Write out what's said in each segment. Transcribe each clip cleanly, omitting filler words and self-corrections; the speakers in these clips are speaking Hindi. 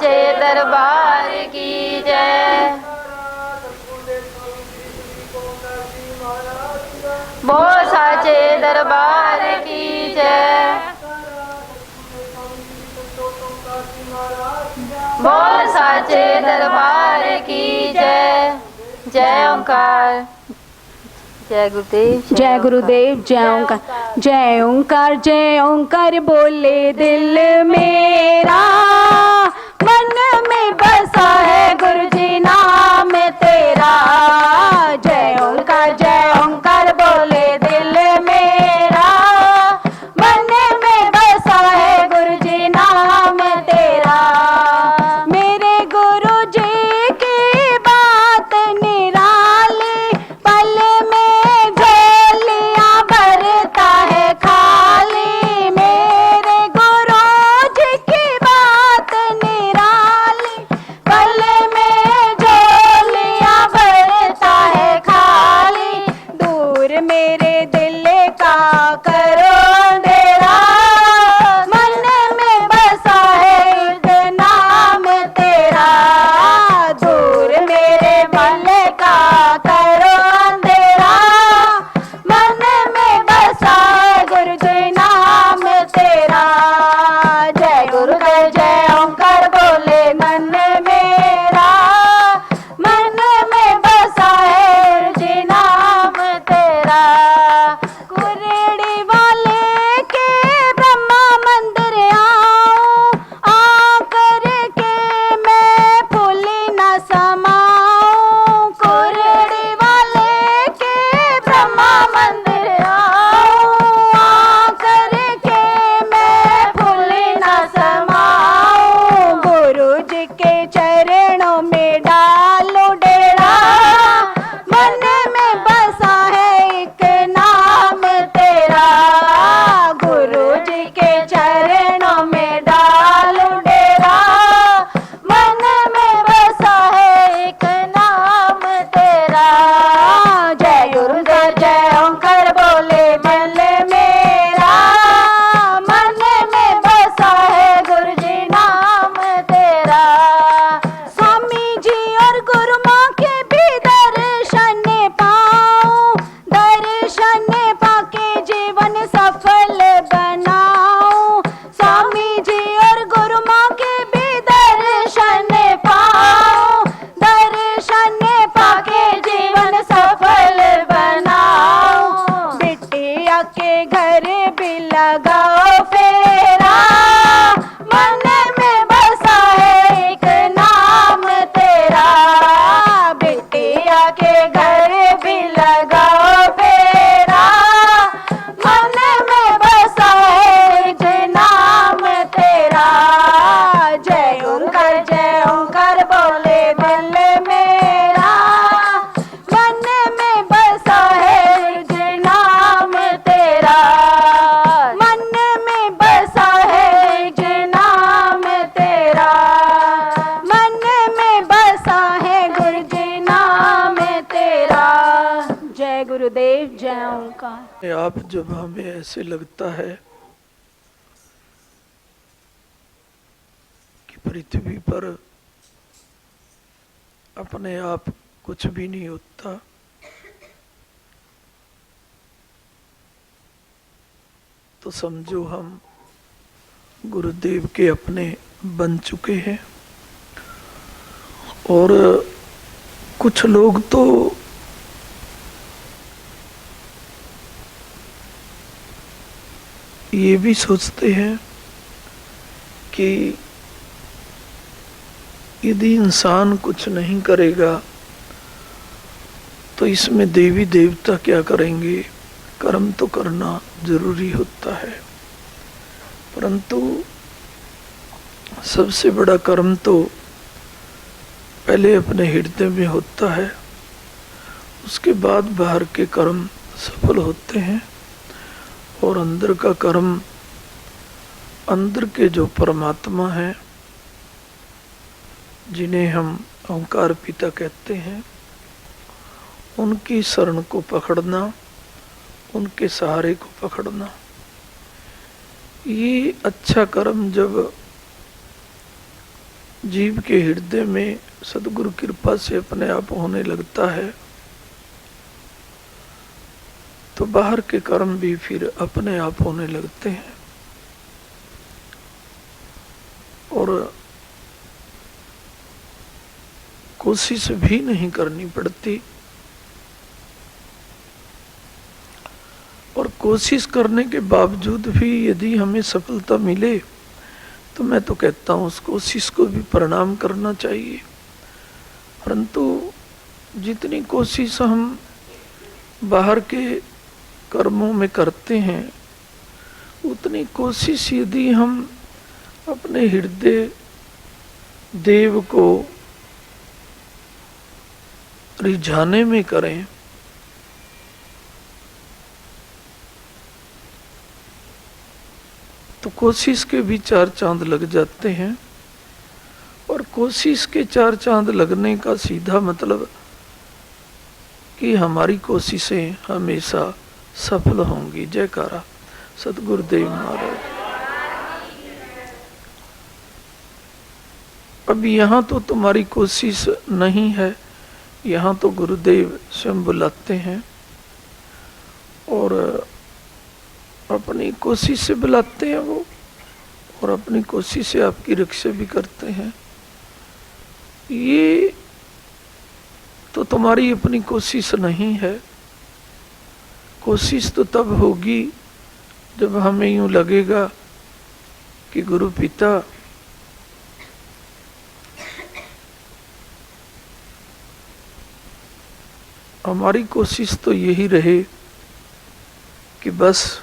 साचे दरबार की जय। बोल साचे दरबार की जय। बोल साचे दरबार की जय। जय ओंकार। जय गुरुदेव। जय गुरुदेव। जय ओंकार। जय ओंकार। जय ओंकार बोले दिल मेरा, मन में बसा है गुरु जी नाम तेरा। जय ओंकार। जय ओंकार बोले दिल मेरा, मन में बसा है गुरु जी नाम तेरा। मेरे गुरु जी की बात निराली, पल में झोलियां भरता है खाली। मेरे गुरु जी की बात निराली, पल में झोलियां भरता है खाली। दूर मेरे दिल का करो अंधेरा, मन में बसा है नाम तेरा। दूर मेरे मन का करो अंधेरा, मन में बसा है गुरु जी नाम तेरा। जय गुरुदेव। जय ओंकार बोले मन मेरा, मन में बसा है गुरु जी नाम तेरा। कुरेड़ी वाले के ब्रह्मा मंदिर आऊं, आकर के मैं फूली न समाऊं। कुरेड़ी वाले के ब्रह्मा मंदिर आऊं, आकर के मैं फूली न समाऊं। गुरु जी के चरणों में डालो डेरा, मन में बसा है एक नाम तेरा। गुरु जी के चरणों में डालो डेरा, मन में बसा है एक नाम तेरा। जय गुरुदेव। जय ओंकार बोले मन मेरा, मन में बसा है गुरु जी नाम तेरा। स्वामी जी और गुरु माँ के भी दर्शन पाऊं, दर्शन पाके जीवन सफल बनाऊं। स्वामी जी और गुरु माँ के भी दर्शन पाऊं, दर्शन पाके जीवन सफल बनाऊं। बिटिया के घर भी लगाओ फेरा, मन में बसा है एक नाम तेरा। बिटिया के घर भी लगाओ फेरा, मन में बसा है एक नाम तेरा। जय ओंकार। जय ओंकार बोले दिल मेरा, मन में बसा है एक नाम तेरा। मन में बसा है एक नाम तेरा, मन में बसा है गुरु जी नाम तेरा। जय गुरुदेव। जय ओंकार। आप जब हमें ऐसे लगता है कि पृथ्वी पर अपने आप कुछ भी नहीं होता, तो समझो हम गुरुदेव के अपने बन चुके हैं। और कुछ लोग तो ये भी सोचते हैं कि यदि इंसान कुछ नहीं करेगा तो इसमें देवी देवता क्या करेंगे, कर्म तो करना जरूरी होता है। परंतु सबसे बड़ा कर्म तो पहले अपने हृदय में होता है, उसके बाद बाहर के कर्म सफल होते हैं। और अंदर का कर्म, अंदर के जो परमात्मा हैं, जिन्हें हम ओंकार पिता कहते हैं, उनकी शरण को पकड़ना, उनके सहारे को पकड़ना, ये अच्छा कर्म जब जीव के हृदय में सदगुरु कृपा से अपने आप होने लगता है, तो बाहर के कर्म भी फिर अपने आप होने लगते हैं। और कोशिश भी नहीं करनी पड़ती, और कोशिश करने के बावजूद भी यदि हमें सफलता मिले तो मैं तो कहता हूँ उस कोशिश को भी प्रणाम करना चाहिए। परंतु जितनी कोशिश हम बाहर के कर्मों में करते हैं, उतनी कोशिश यदि हम अपने हृदय देव को रिझाने में करें तो कोशिश के भी 4 चांद लग जाते हैं। और कोशिश के 4 चांद लगने का सीधा मतलब कि हमारी कोशिशें हमेशा सफल होंगी। जयकारा सतगुरुदेव महाराज। अब यहाँ तो तुम्हारी कोशिश नहीं है, यहाँ तो गुरुदेव स्वयं बुलाते हैं और अपनी कोशिश से बुलाते हैं वो, और अपनी कोशिश से आपकी रक्षा भी करते हैं। ये तो तुम्हारी अपनी कोशिश नहीं है। कोशिश तो तब होगी जब हमें यूं लगेगा कि गुरु पिता हमारी कोशिश तो यही रहे कि बस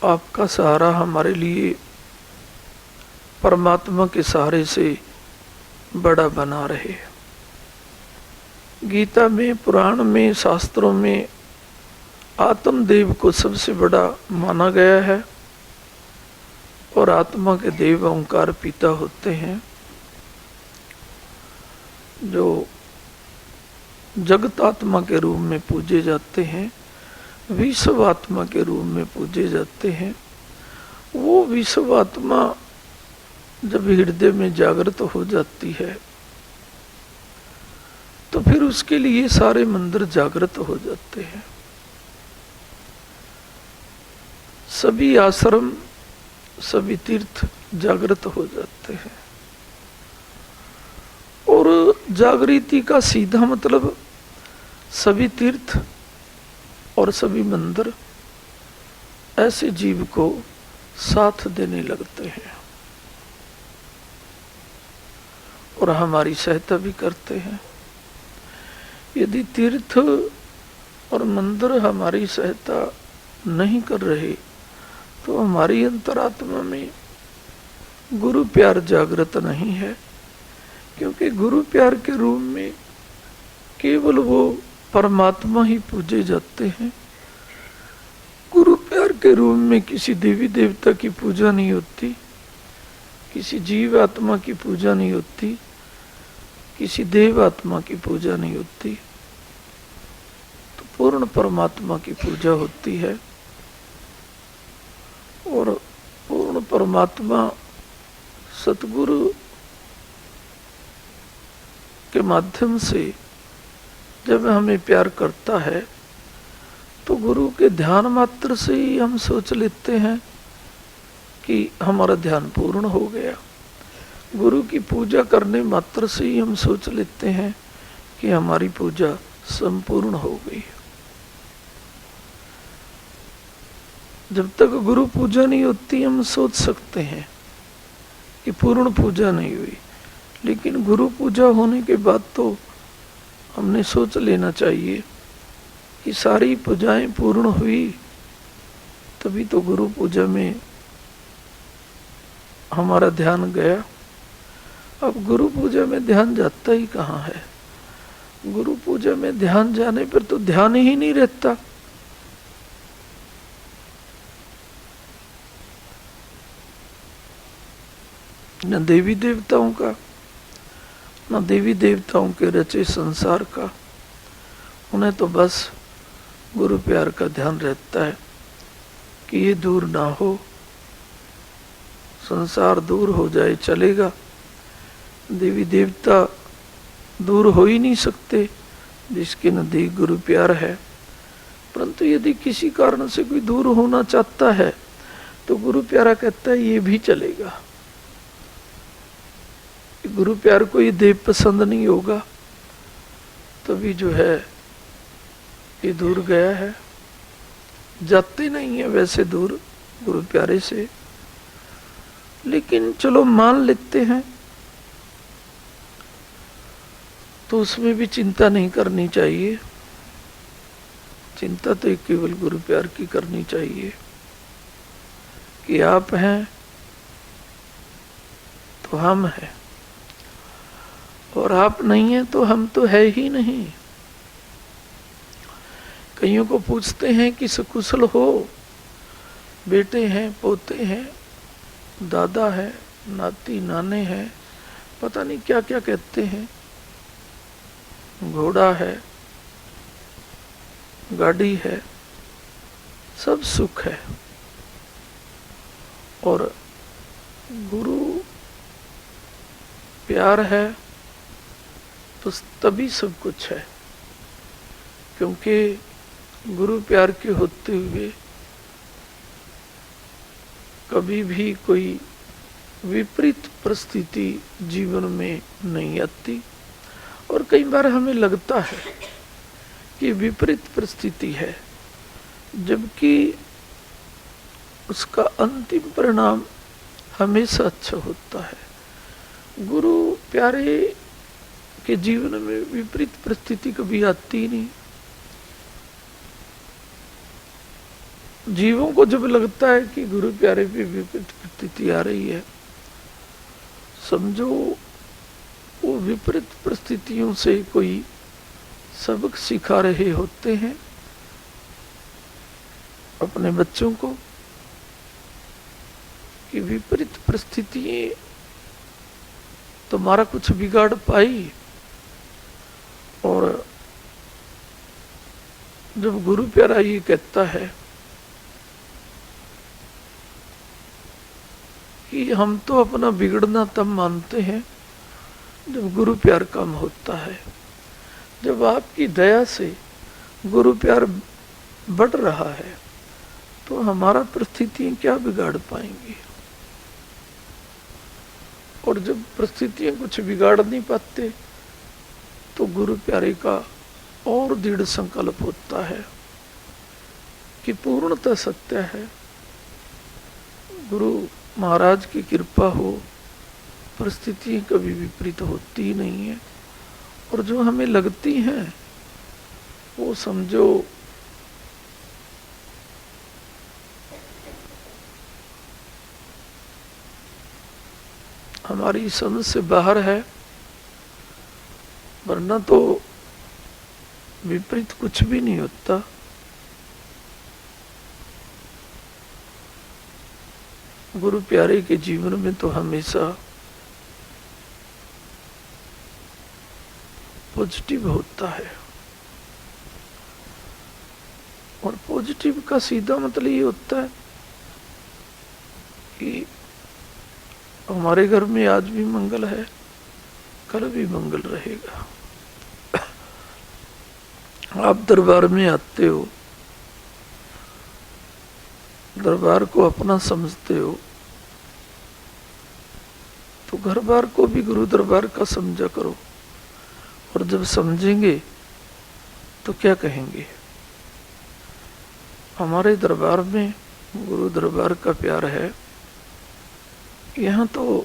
आपका सहारा हमारे लिए परमात्मा के सहारे से बड़ा बना रहे। गीता में, पुराण में, शास्त्रों में आत्मदेव को सबसे बड़ा माना गया है, और आत्मा के देव ओंकार पिता होते हैं, जो जगत आत्मा के रूप में पूजे जाते हैं, विश्व आत्मा के रूप में पूजे जाते हैं। वो विश्व आत्मा जब हृदय में जागृत हो जाती है तो फिर उसके लिए सारे मंदिर जागृत हो जाते हैं, सभी आश्रम, सभी तीर्थ जागृत हो जाते हैं। और जागृति का सीधा मतलब सभी तीर्थ और सभी मंदिर ऐसे जीव को साथ देने लगते हैं और हमारी सहायता भी करते हैं। यदि तीर्थ और मंदिर हमारी सहायता नहीं कर रहे तो हमारी अंतरात्मा में गुरु प्यार जागृत नहीं है, क्योंकि गुरु प्यार के रूप में केवल वो परमात्मा ही पूजे जाते हैं। गुरु प्यार के रूप में किसी देवी देवता की पूजा नहीं होती, किसी जीव आत्मा की पूजा नहीं होती, किसी देव आत्मा की पूजा नहीं होती, तो पूर्ण परमात्मा की पूजा होती है। और पूर्ण परमात्मा सतगुरु के माध्यम से जब हमें प्यार करता है तो गुरु के ध्यान मात्र से ही हम सोच लेते हैं कि हमारा ध्यान पूर्ण हो गया। गुरु की पूजा करने मात्र से ही हम सोच लेते हैं कि हमारी पूजा संपूर्ण हो गई। जब तक गुरु पूजा नहीं होती हम सोच सकते हैं कि पूर्ण पूजा नहीं हुई, लेकिन गुरु पूजा होने के बाद तो हमने सोच लेना चाहिए कि सारी पूजाएं पूर्ण हुई, तभी तो गुरु पूजा में हमारा ध्यान गया। अब गुरु पूजा में ध्यान जाता ही कहाँ है? गुरु पूजा में ध्यान जाने पर तो ध्यान ही नहीं रहता। न देवी देवताओं का, न देवी देवताओं के रचे संसार का, उन्हें तो बस गुरु प्यार का ध्यान रहता है कि ये दूर ना हो, संसार दूर हो जाए चलेगा, देवी देवता दूर हो ही नहीं सकते जिसके नजदीक गुरु प्यार है। परंतु यदि किसी कारण से कोई दूर होना चाहता है तो गुरु प्यारा कहता है ये भी चलेगा। गुरु प्यार को ये देव पसंद नहीं होगा तभी जो है ये दूर गया है। जाते नहीं है वैसे दूर गुरु प्यारे से, लेकिन चलो मान लेते हैं तो उसमें भी चिंता नहीं करनी चाहिए। चिंता तो केवल गुरु प्यार की करनी चाहिए कि आप हैं तो हम हैं, और आप नहीं हैं तो हम तो है ही नहीं। कईयों को पूछते हैं कि सकुशल हो, बेटे हैं, पोते हैं, दादा है, नाती नाने हैं, पता नहीं क्या क्या कहते हैं, घोड़ा है, गाड़ी है, सब सुख है। और गुरु प्यार है तो तभी सब कुछ है, क्योंकि गुरु प्यार के होते हुए कभी भी कोई विपरीत परिस्थिति जीवन में नहीं आती। और कई बार हमें लगता है कि विपरीत परिस्थिति है, जबकि उसका अंतिम परिणाम हमेशा अच्छा होता है। गुरु प्यारे के जीवन में विपरीत परिस्थिति कभी आती ही नहीं। जीवों को जब लगता है कि गुरु प्यारे पे विपरीत परिस्थिति आ रही है, समझो वो विपरीत परिस्थितियों से कोई सबक सिखा रहे होते हैं अपने बच्चों को कि विपरीत परिस्थितियां तुम्हारा कुछ बिगाड़ पाई। और जब गुरु प्यारा ये कहता है कि हम तो अपना बिगड़ना तब मानते हैं जब गुरु प्यार कम होता है। जब आपकी दया से गुरु प्यार बढ़ रहा है तो हमारा परिस्थितियां क्या बिगाड़ पाएंगी। और जब परिस्थितियां कुछ बिगाड़ नहीं पाते तो गुरु प्यारे का और दृढ़ संकल्प होता है कि पूर्णतः सत्य है, गुरु महाराज की कृपा हो, परिस्थितियां कभी विपरीत होती नहीं है। और जो हमें लगती हैं वो समझो हमारी समझ से बाहर है, वरना तो विपरीत कुछ भी नहीं होता। गुरु प्यारे के जीवन में तो हमेशा पॉजिटिव होता है। और पॉजिटिव का सीधा मतलब ये होता है कि हमारे घर में आज भी मंगल है, कल भी मंगल रहेगा। आप दरबार में आते हो, दरबार को अपना समझते हो, तो घर बार को भी गुरु दरबार का समझा करो। और जब समझेंगे तो क्या कहेंगे, हमारे दरबार में गुरु दरबार का प्यार है। यहाँ तो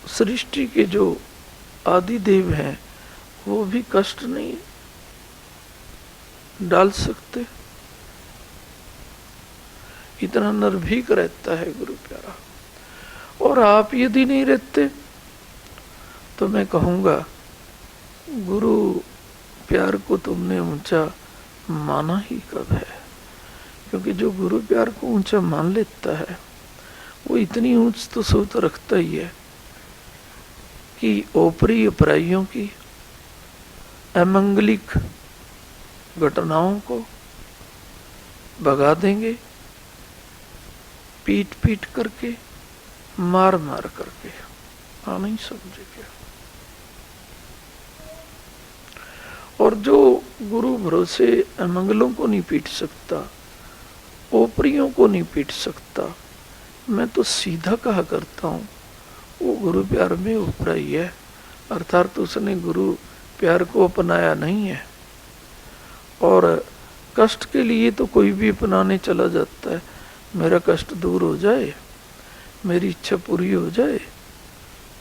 सृष्टि के जो आदि देव हैं वो भी कष्ट नहीं डाल सकते, इतना निर्भीक रहता है गुरु प्यारा। और आप यदि नहीं रहते तो मैं कहूँगा गुरु प्यार को तुमने ऊंचा माना ही कब है। क्योंकि जो गुरु प्यार को ऊंचा मान लेता है वो इतनी ऊंच तो सोच रखता ही है कि ओपरी अपराइयों की अमंगलिक घटनाओं को भगा देंगे पीट पीट करके, मार मार करके। हाँ, नहीं समझे क्या? और जो गुरु भरोसे अमंगलों को नहीं पीट सकता, ओपरियों को नहीं पीट सकता, मैं तो सीधा कहा करता हूं वो गुरु प्यार में ओपरा ही है, अर्थात उसने गुरु प्यार को अपनाया नहीं है। और कष्ट के लिए तो कोई भी अपनाने चला जाता है, मेरा कष्ट दूर हो जाए, मेरी इच्छा पूरी हो जाए।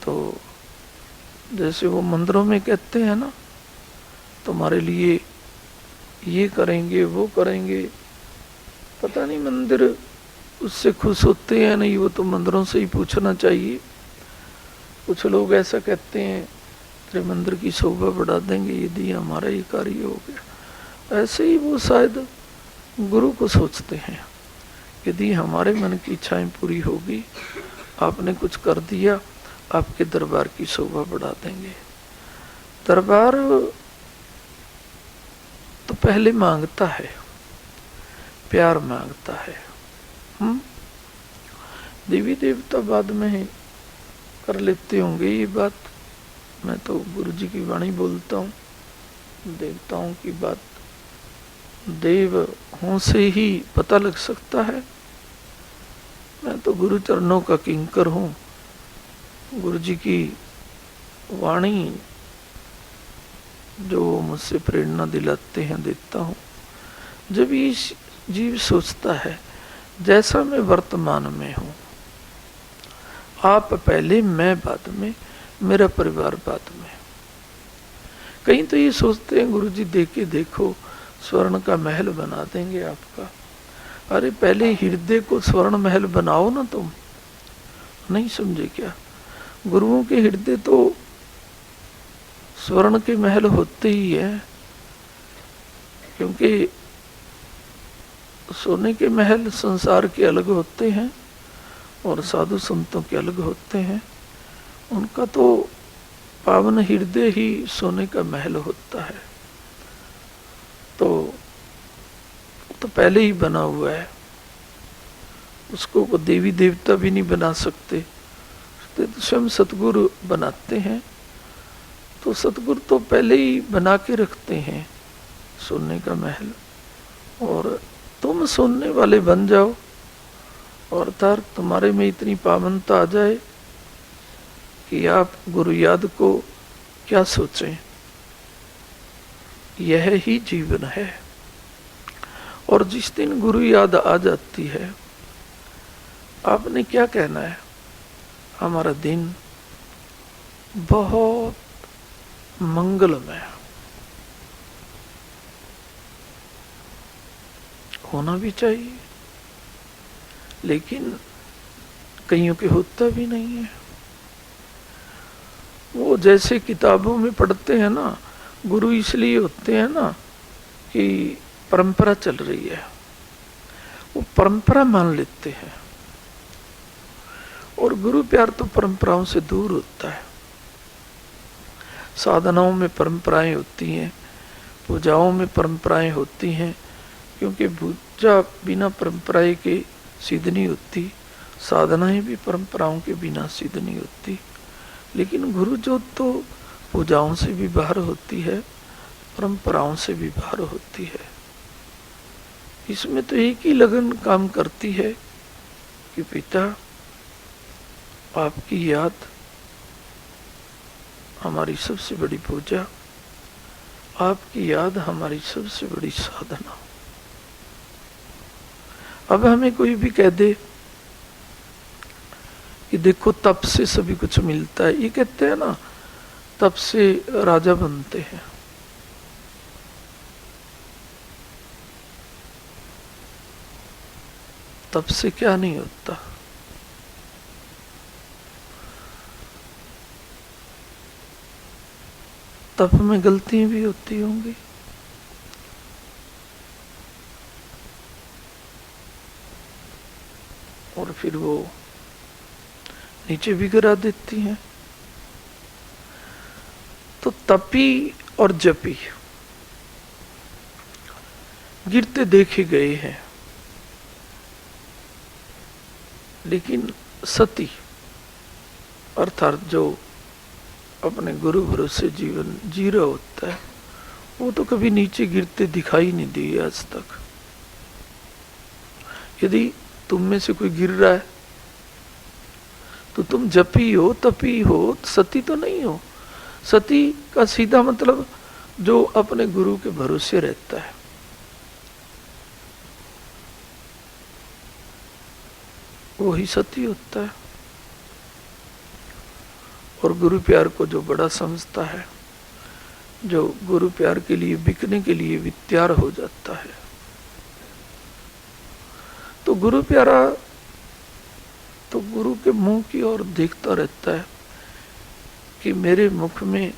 तो जैसे वो मंदिरों में कहते हैं ना, तुम्हारे लिए ये करेंगे वो करेंगे, पता नहीं मंदिर उससे खुश होते हैं नहीं, वो तो मंदिरों से ही पूछना चाहिए। कुछ लोग ऐसा कहते हैं तेरे मंदिर की शोभा बढ़ा देंगे यदि हमारा ये कार्य हो गया। ऐसे ही वो शायद गुरु को सोचते हैं, यदि हमारे मन की इच्छाएं पूरी होगी, आपने कुछ कर दिया, आपके दरबार की शोभा बढ़ा देंगे। दरबार तो पहले मांगता है, प्यार मांगता है। देवी देवता बाद में कर लेते होंगे ये बात, मैं तो गुरु जी की वाणी बोलता हूँ। देवताओं की बात देव हों से ही पता लग सकता है। मैं तो गुरु चरणों का किंकर हूँ, गुरु जी की वाणी जो मुझसे प्रेरणा दिलाते हैं देता हूँ। जब ये जीव सोचता है जैसा मैं वर्तमान में हूँ, आप पहले मैं बाद में, मेरा परिवार बाद में। कहीं तो ये सोचते हैं गुरु जी देखे देखो स्वर्ण का महल बना देंगे आपका। अरे पहले हृदय को स्वर्ण महल बनाओ ना तुम, नहीं समझे क्या? गुरुओं के हृदय तो स्वर्ण के महल होते ही है, क्योंकि सोने के महल संसार के अलग होते हैं और साधु संतों के अलग होते हैं। उनका तो पावन हृदय ही सोने का महल होता है। तो पहले ही बना हुआ है, उसको देवी देवता भी नहीं बना सकते, तो स्वयं सतगुरु बनाते हैं। तो सतगुरु तो पहले ही बना के रखते हैं सोने का महल, और तुम सोने वाले बन जाओ, और अर्थात तुम्हारे में इतनी पावनता आ जाए कि आप गुरु याद को क्या सोचें। यह ही जीवन है। और जिस दिन गुरु याद आ जाती है, आपने क्या कहना है? हमारा दिन बहुत मंगलमय होना भी चाहिए, लेकिन कईयों के होता भी नहीं है। वो जैसे किताबों में पढ़ते हैं ना, गुरु इसलिए होते हैं ना कि परंपरा चल रही है, वो परंपरा मान लेते हैं। और गुरु प्यार तो परंपराओं से दूर होता है। साधनाओं में परंपराएं होती हैं, पूजाओं में परंपराएं होती हैं, क्योंकि पूजा बिना परंपराएं के सिद्ध नहीं होती, साधनाएं भी परंपराओं के बिना सिद्ध नहीं होती। लेकिन गुरु जो तो पूजाओं से भी बाहर होती है, परंपराओं से भी बाहर होती है। इसमें तो एक ही लगन काम करती है कि पिता आपकी याद हमारी सबसे बड़ी पूजा, आपकी याद हमारी सबसे बड़ी साधना। अब हमें कोई भी कह दे कि देखो तप से सभी कुछ मिलता है, ये कहते हैं ना तप से राजा बनते हैं। तप से क्या नहीं होता। तप में गलतियां भी होती होंगी, और फिर वो नीचे भी गिरा देती हैं। तो तपी और जपी गिरते देखे गए हैं। लेकिन सती अर्थात जो अपने गुरु भरोसे जीवन जी रहा होता है, वो तो कभी नीचे गिरते दिखाई नहीं दिए आज तक। यदि तुम में से कोई गिर रहा है तो तुम जपी हो, तपी हो, सती तो नहीं हो। सती का सीधा मतलब जो अपने गुरु के भरोसे रहता है, वही सती होता है। और गुरु प्यार को जो बड़ा समझता है, जो गुरु प्यार के लिए बिकने के लिए भी तैयार हो जाता है, तो गुरु प्यारा तो गुरु के मुंह की ओर देखता रहता है कि मेरे मुख में